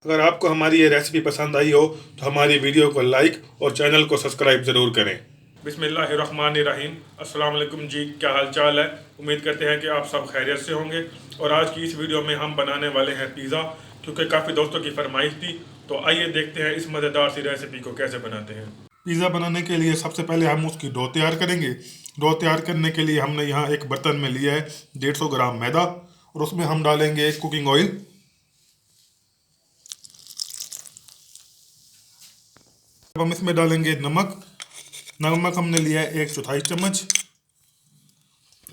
अगर आपको हमारी ये रेसिपी पसंद आई हो तो हमारी वीडियो को लाइक और चैनल को सब्सक्राइब ज़रूर करें। बिस्मिल्लाहिर्रहमानिर्रहीम। अस्सलाम वालेकुम जी, क्या हाल चाल है। उम्मीद करते हैं कि आप सब खैरियत से होंगे। और आज की इस वीडियो में हम बनाने वाले हैं पिज़्ज़ा, क्योंकि काफ़ी दोस्तों की फरमाइश थी। तो आइए देखते हैं इस मज़ेदार सी रेसिपी को कैसे बनाते हैं। पिज़्ज़ा बनाने के लिए सबसे पहले हम उसकी डो तैयार करेंगे। डो तैयार करने के लिए हमने यहाँ एक बर्तन में लिया है 150 ग्राम मैदा, और उसमें हम डालेंगे कुकिंग ऑयल। अब हम इसमें डालेंगे नमक। नमक हमने लिया है 1/4 चम्मच।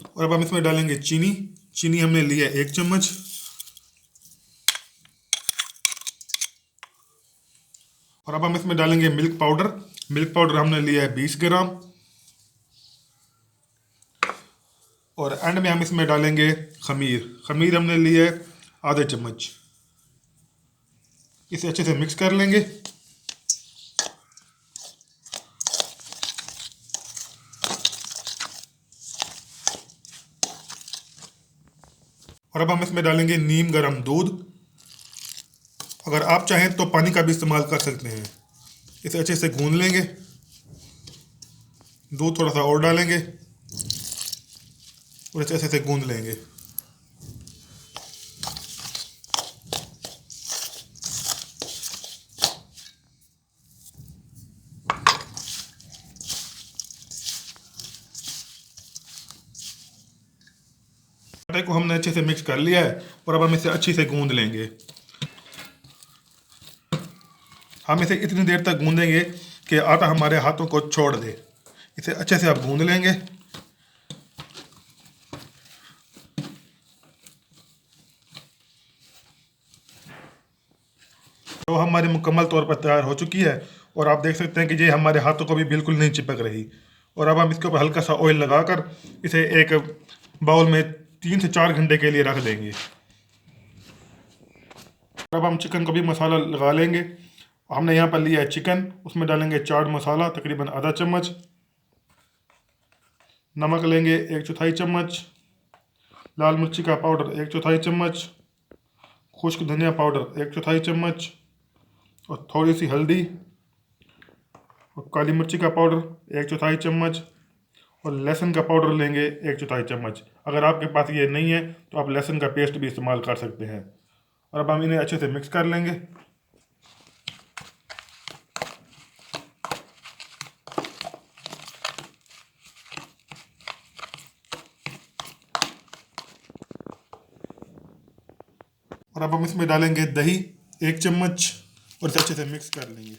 और अब हम इसमें डालेंगे चीनी। चीनी हमने लिया है 1 चम्मच। और अब हम इसमें डालेंगे मिल्क पाउडर। मिल्क पाउडर हमने लिया है 20 ग्राम। और एंड में हम इसमें डालेंगे खमीर। खमीर हमने लिया है आधे चम्मच। इसे अच्छे से मिक्स कर लेंगे। और अब हम इसमें डालेंगे नीम गर्म दूध। अगर आप चाहें तो पानी का भी इस्तेमाल कर सकते हैं। इसे अच्छे से गूंद लेंगे। दूध थोड़ा सा और डालेंगे और इसे अच्छे से गूंद लेंगे। आटे को हमने अच्छे से मिक्स कर लिया है और अब हम इसे अच्छे से गूंद लेंगे। हम इसे इतनी देर तक गूंदेंगे कि आटा हमारे हाथों को छोड़ दे। इसे अच्छे से आप गूंद लेंगे। तो हमारी मुकम्मल तौर पर तैयार हो चुकी है। और आप देख सकते हैं कि ये हमारे हाथों को भी बिल्कुल नहीं चिपक रही। और अब हम इसके ऊपर हल्का सा ऑयल लगाकर इसे एक बाउल में 3 से 4 घंटे के लिए रख देंगे। अब हम चिकन को भी मसाला लगा लेंगे। हमने यहाँ पर लिया है चिकन, उसमें डालेंगे चाट मसाला तकरीबन आधा चम्मच। नमक लेंगे 1/4 चम्मच। लाल मिर्ची का पाउडर 1/4 चम्मच। खुश्क धनिया पाउडर 1/4 चम्मच। और थोड़ी सी हल्दी और काली मिर्ची का पाउडर 1/4 चम्मच। और लहसुन का पाउडर लेंगे 1/4 चम्मच। अगर आपके पास ये नहीं है तो आप लहसुन का पेस्ट भी इस्तेमाल कर सकते हैं। और अब हम इन्हें अच्छे से मिक्स कर लेंगे। और अब हम इसमें डालेंगे दही 1 चम्मच और इसे अच्छे से मिक्स कर लेंगे।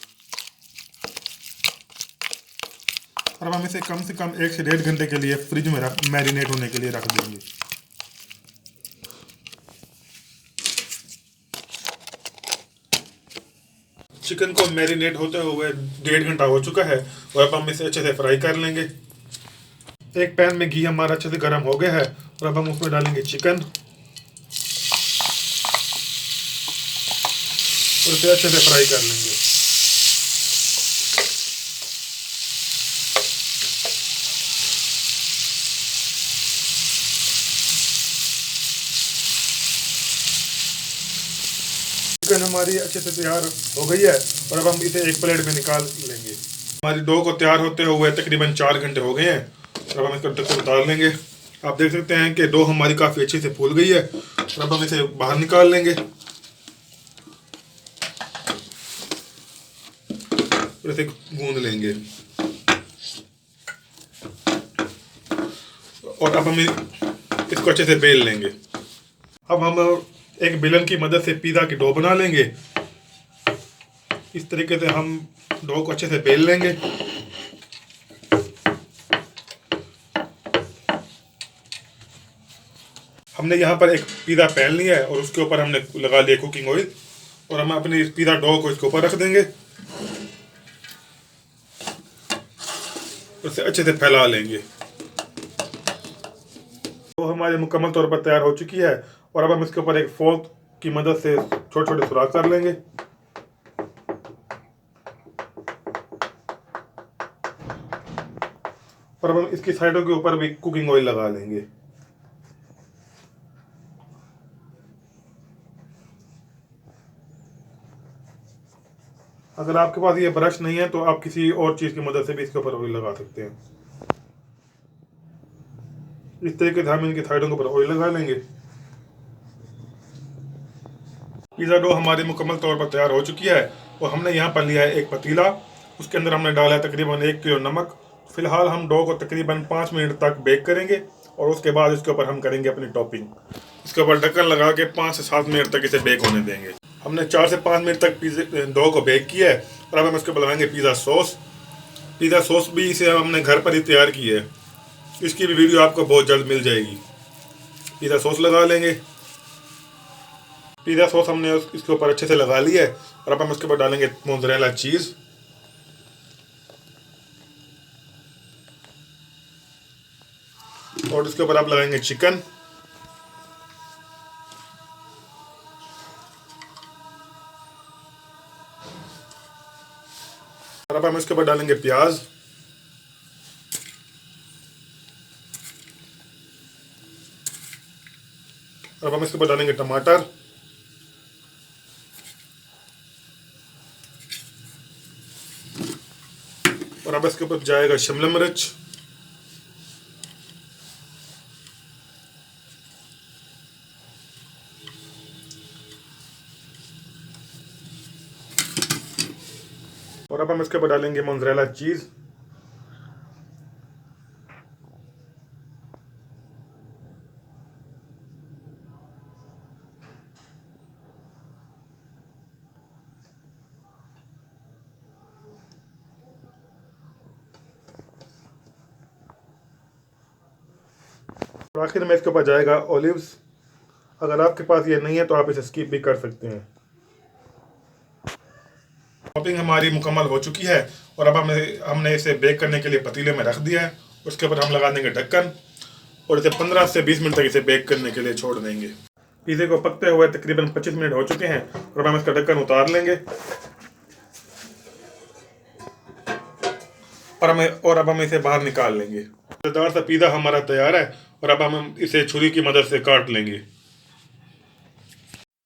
और अब हम इसे कम से कम 1 से 1.5 घंटे के लिए फ्रिज में मैरिनेट होने के लिए रख देंगे। चिकन को मैरिनेट होते हुए 1.5 घंटा हो चुका है। और अब हम इसे अच्छे से फ्राई कर लेंगे। एक पैन में घी हमारा अच्छे से गर्म हो गया है और अब हम उसमें डालेंगे चिकन और इसे अच्छे से फ्राई कर लेंगे। चिकन हमारी अच्छे से तैयार हो गई है और अब हम इसे एक प्लेट में निकाल लेंगे। हमारी डो को तैयार होते हुए तकरीबन 4 घंटे हो गए हैं। और अब हम इसको ढक्कन उतार लेंगे। आप देख सकते हैं कि डो हमारी काफ़ी अच्छे से फूल गई है। और अब हम इसे बाहर निकाल लेंगे और इसे गूंद लेंगे। और अब हम इसको अच्छे से बेल लेंगे। अब हम एक बेलन की मदद से पिज़्ज़ा की डो बना लेंगे। इस तरीके से हम डो को अच्छे से बेल लेंगे। हमने यहाँ पर एक पिज़्ज़ा पैन लिया है और उसके ऊपर हमने लगा लिया कुकिंग ऑयल। और हम अपनी पिज़्ज़ा डो को इसके ऊपर रख देंगे और इसे अच्छे से फैला लेंगे। तो हमारी मुकम्मल तौर पर तैयार हो चुकी है। और अब हम इसके ऊपर एक फोर्क की मदद से छोटे छोटे सुराख कर लेंगे। और अब हम इसकी साइडों के ऊपर भी कुकिंग ऑयल लगा लेंगे। अगर आपके पास ये ब्रश नहीं है तो आप किसी और चीज़ की मदद से भी इसके ऊपर ऑयल लगा सकते हैं। इस तरीके से हम इनकी साइडों के ऊपर ऑयल लगा लेंगे। पिज़्ज़ा डो हमारी मुकम्मल तौर पर तैयार हो चुकी है और हमने यहाँ पर लिया है एक पतीला। उसके अंदर हमने डाला है तकरीबन 1 किलो नमक। फिलहाल हम डो को तकरीबन 5 मिनट तक बेक करेंगे और उसके बाद इसके ऊपर हम करेंगे अपनी टॉपिंग। इसके ऊपर ढक्कन लगा के 5 से 7 मिनट तक इसे बेक होने देंगे। हमने 4 से 5 मिनट तक डो को बेक किया है और अब हम इसके ऊपर लगाएंगे पिज़्ज़ा सॉस। पिज़्ज़ा सॉस भी इसे हमने घर पर ही तैयार की है, इसकी भी वीडियो आपको बहुत जल्द मिल जाएगी। पिज़्ज़ा सॉस लगा लेंगे। पिज़्ज़ा सॉस हमने इसके ऊपर अच्छे से लगा लिया है और अब हम इसके ऊपर डालेंगे मोज़रेला चीज़। और इसके ऊपर आप लगाएंगे चिकन। और अब हम इसके ऊपर डालेंगे प्याज। अब हम इसके ऊपर डालेंगे टमाटर। और अब इसके ऊपर जाएगा शिमला मिर्च। और अब हम इसके ऊपर डालेंगे मोज़रेला चीज़। और आखिर में इसके ऊपर जाएगा ऑलिव्स। अगर आपके पास ये नहीं है तो आप इसे स्किप भी कर सकते हैं। टॉपिंग हमारी मुकम्मल हो चुकी है और अब हमने इसे बेक करने के लिए पतीले में रख दिया है। उसके ऊपर हम लगा देंगे ढक्कन और इसे 15 से 20 मिनट तक इसे बेक करने के लिए छोड़ देंगे। पिज़्ज़े को पकते हुए तकरीबन 25 मिनट हो चुके हैं और अब हम इसका ढक्कन उतार लेंगे और अब हम इसे बाहर निकाल लेंगे। मज़ेदार सा पिज़्ज़ा हमारा तैयार है और अब हम इसे छुरी की मदद से काट लेंगे।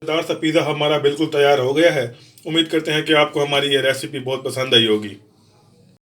मज़ेदार सा पिज़्ज़ा हमारा बिल्कुल तैयार हो गया है। उम्मीद करते हैं कि आपको हमारी ये रेसिपी बहुत पसंद आई होगी।